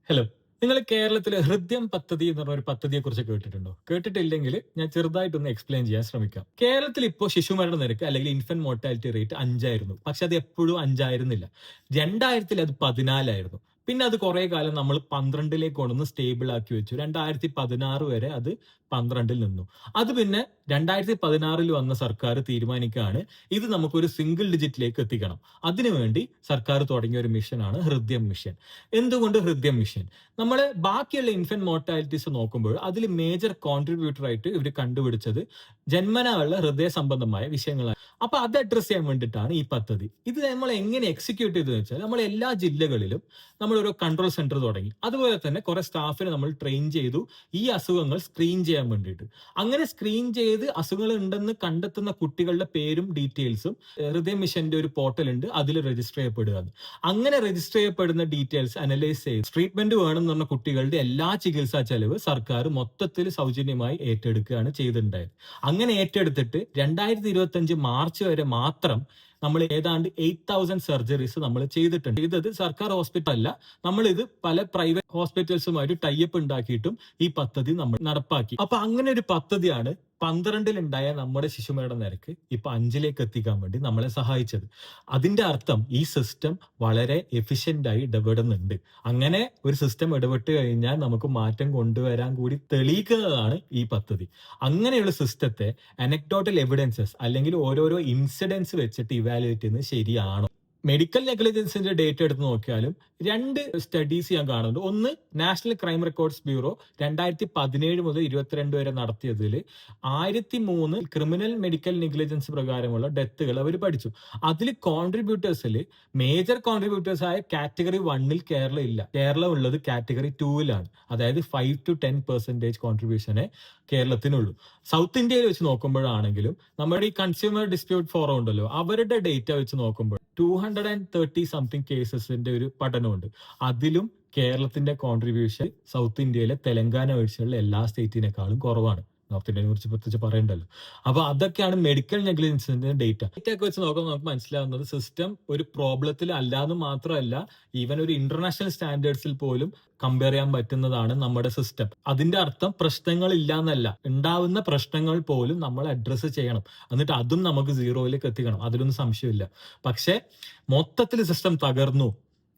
Hello. നിങ്ങൾ കേരളത്തിലെ ഹൃദ്യം പദ്ധതി എന്ന് പറഞ്ഞ ഒരു പദ്ധതിയെ കുറിച്ച് കേട്ടിട്ടുണ്ടോ? കേട്ടിട്ടില്ലെങ്കിൽ ഞാൻ ചെറുതായിട്ടൊന്ന് എക്സ്പ്ലെയിൻ ചെയ്യാൻ ശ്രമിക്കാം. കേരളത്തിൽ ഇപ്പോൾ ശിശുമരണ നിരക്ക് അല്ലെങ്കിൽ ഇൻഫന്റ് മോർട്ടാലിറ്റി റേറ്റ് 5 പക്ഷെ അത് എപ്പോഴും 5 2000 അത് 14 പിന്നെ അത് കുറെ കാലം നമ്മൾ 12 കൊണ്ടുവന്ന് സ്റ്റേബിൾ ആക്കി വെച്ചു. 2016 വരെ അത് 12 നിന്നു. അത് പിന്നെ 2016 വന്ന സർക്കാർ തീരുമാനിക്കുകയാണ് ഇത് നമുക്കൊരു സിംഗിൾ ഡിജിറ്റിലേക്ക് എത്തിക്കണം. അതിനുവേണ്ടി സർക്കാർ തുടങ്ങിയ ഒരു മിഷനാണ് ഹൃദ്യം മിഷൻ. എന്തുകൊണ്ട് ഹൃദ്യം മിഷൻ? നമ്മൾ ബാക്കിയുള്ള ഇൻഫന്റ് മോർട്ടാലിറ്റീസ് നോക്കുമ്പോൾ അതിൽ മേജർ കോൺട്രിബ്യൂട്ടർ ആയിട്ട് ഇവർ കണ്ടുപിടിച്ചത് ജന്മനാ ഉള്ള ഹൃദയ സംബന്ധമായ വിഷയങ്ങളാണ്. അപ്പൊ അത് അഡ്രസ് ചെയ്യാൻ വേണ്ടിയിട്ടാണ് ഈ പദ്ധതി. ഇത് നമ്മൾ എങ്ങനെ എക്സിക്യൂട്ട് ചെയ്തതെന്ന് വെച്ചാൽ നമ്മൾ എല്ലാ ജില്ലകളിലും നമ്മൾ ഒരു കൺട്രോൾ സെന്റർ തുടങ്ങി. അതുപോലെ തന്നെ കുറെ സ്റ്റാഫിനെ നമ്മൾ ട്രെയിൻ ചെയ്തു ഈ അസുഖങ്ങൾ സ്ക്രീൻ ചെയ്യാൻ വേണ്ടിയിട്ട്. അങ്ങനെ സ്ക്രീൻ ചെയ്ത് അസുഖങ്ങൾ ഉണ്ടെന്ന് കണ്ടെത്തുന്ന കുട്ടികളുടെ പേരും ഡീറ്റെയിൽസും ഹൃദയ മിഷന്റെ ഒരു പോർട്ടൽ ഉണ്ട്, അതിൽ രജിസ്റ്റർ ചെയ്യപ്പെടുകയാണ്. അങ്ങനെ രജിസ്റ്റർ ചെയ്യപ്പെടുന്ന ഡീറ്റെയിൽസ് അനലൈസ് ചെയ്ത് ട്രീറ്റ്മെന്റ് വേണം എന്ന് പറഞ്ഞ കുട്ടികളുടെ എല്ലാ ചികിത്സാ ചെലവ് സർക്കാർ മൊത്തത്തിൽ സൗജന്യമായി ഏറ്റെടുക്കുകയാണ് ചെയ്തിട്ടുണ്ടായത്. അങ്ങനെ ഏറ്റെടുത്തിട്ട് 2025 മാർച്ച് വരെ മാത്രം നമ്മൾ ഏതാണ്ട് 8000 സർജറീസ് നമ്മൾ ചെയ്തിട്ടുണ്ട്. ചെയ്തത് സർക്കാർ ഹോസ്പിറ്റൽ അല്ല, നമ്മൾ ഇത് പല പ്രൈവറ്റ് ഹോസ്പിറ്റൽസുമായിട്ട് ടൈപ്പ് ഉണ്ടാക്കിയിട്ടും ഈ പദ്ധതി നമ്മൾ നടപ്പാക്കി. അപ്പൊ അങ്ങനെ ഒരു പദ്ധതിയാണ് 12 നമ്മുടെ ശിശുമരണ നിരക്ക് ഇപ്പൊ 5 എത്തിക്കാൻ വേണ്ടി നമ്മളെ സഹായിച്ചത്. അതിന്റെ അർത്ഥം ഈ സിസ്റ്റം വളരെ എഫിഷ്യന്റ് ആയി ഇടപെടുന്നുണ്ട്. അങ്ങനെ ഒരു സിസ്റ്റം ഇടപെട്ട് കഴിഞ്ഞാൽ നമുക്ക് മാറ്റം കൊണ്ടുവരാൻ കൂടി തെളിയിക്കുന്നതാണ് ഈ പദ്ധതി. അങ്ങനെയുള്ള സിസ്റ്റത്തെ അനക്ഡോട്ടൽ എവിഡൻസസ് അല്ലെങ്കിൽ ഓരോരോ ഇൻസിഡൻസ് വെച്ചിട്ട് ഇവാലുവേറ്റ് ചെയ്യുന്നത് ശരിയാണോ? മെഡിക്കൽ നെഗ്ലിജൻസിന്റെ ഡേറ്റ എടുത്ത് നോക്കിയാലും 2 സ്റ്റഡീസ് ഞാൻ കാണുന്നുണ്ട്. ഒന്ന്, നാഷണൽ ക്രൈം റെക്കോർഡ്സ് ബ്യൂറോ 2017 മുതൽ 22 വരെ നടത്തിയതിൽ 1003 ക്രിമിനൽ മെഡിക്കൽ നെഗ്ലിജൻസ് പ്രകാരമുള്ള ഡെത്തുകൾ അവർ പഠിച്ചു. അതിൽ കോൺട്രിബ്യൂട്ടേഴ്സിൽ മേജർ കോൺട്രിബ്യൂട്ടേഴ്സ് ആയ കാറ്റഗറി 1 കേരളം ഇല്ല. കേരളം ഉള്ളത് കാറ്റഗറി 2 അതായത് 5 to 10% കോൺട്രിബ്യൂഷനെ കേരളത്തിനുള്ളൂ. സൗത്ത് ഇന്ത്യയിൽ വെച്ച് നോക്കുമ്പോഴാണെങ്കിലും നമ്മുടെ ഈ കൺസ്യൂമർ ഡിസ്പ്യൂട്ട് ഫോറം ഉണ്ടല്ലോ, അവരുടെ ഡേറ്റ വെച്ച് നോക്കുമ്പോൾ 230 സംതിങ് കേസസിന്റെ ഒരു പഠനമുണ്ട്. അതിലും കേരളത്തിന്റെ കോൺട്രിബ്യൂഷൻ സൗത്ത് ഇന്ത്യയിലെ തെലങ്കാന ഒഴിച്ചുള്ള എല്ലാ സ്റ്റേറ്റിനേക്കാളും കുറവാണ്. നോർത്ത് ഇന്ത്യനെ കുറിച്ച് പ്രത്യേകിച്ച് പറയണ്ടല്ലോ. അപ്പൊ അതൊക്കെയാണ് മെഡിക്കൽ നെഗ്ലിജൻസിന്റെ ഡേറ്റ. ഡേറ്റ ഒക്കെ വെച്ച് നോക്കുമ്പോൾ നമുക്ക് മനസ്സിലാവുന്നത് സിസ്റ്റം ഒരു പ്രോബ്ലത്തിൽ അല്ലാന്ന് മാത്രമല്ല, ഈവൻ ഒരു ഇന്റർനാഷണൽ സ്റ്റാൻഡേർഡ്സിൽ പോലും കമ്പയർ ചെയ്യാൻ പറ്റുന്നതാണ് നമ്മുടെ സിസ്റ്റം. അതിന്റെ അർത്ഥം പ്രശ്നങ്ങൾ ഇല്ല എന്നല്ല, ഉണ്ടാവുന്ന പ്രശ്നങ്ങൾ പോലും നമ്മൾ അഡ്രസ്സ് ചെയ്യണം, എന്നിട്ട് അതും നമുക്ക് സീറോയിലേക്ക് എത്തിക്കണം, അതിലൊന്നും സംശയമില്ല. പക്ഷെ മൊത്തത്തിൽ സിസ്റ്റം തകർന്നു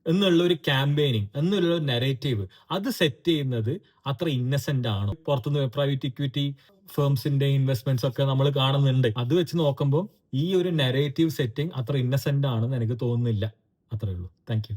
എന്നുള്ള ഒരു ക്യാമ്പയിനിങ്, എന്നുള്ള ഒരു നെറേറ്റീവ് അത് സെറ്റ് ചെയ്യുന്നത് അത്ര ഇന്നസെന്റ് ആണോ? പുറത്തുനിന്ന് പ്രൈവറ്റ് ഇക്വിറ്റി ഫേംസിന്റെ ഇൻവെസ്റ്റ്മെന്റ്സ് ഒക്കെ നമ്മൾ കാണുന്നുണ്ട്. അത് വെച്ച് നോക്കുമ്പോൾ ഈ ഒരു നെറേറ്റീവ് സെറ്റിംഗ് അത്ര ഇന്നസെന്റ് ആണെന്ന് എനിക്ക് തോന്നുന്നില്ല. അത്രേ ഉള്ളൂ. Thank you.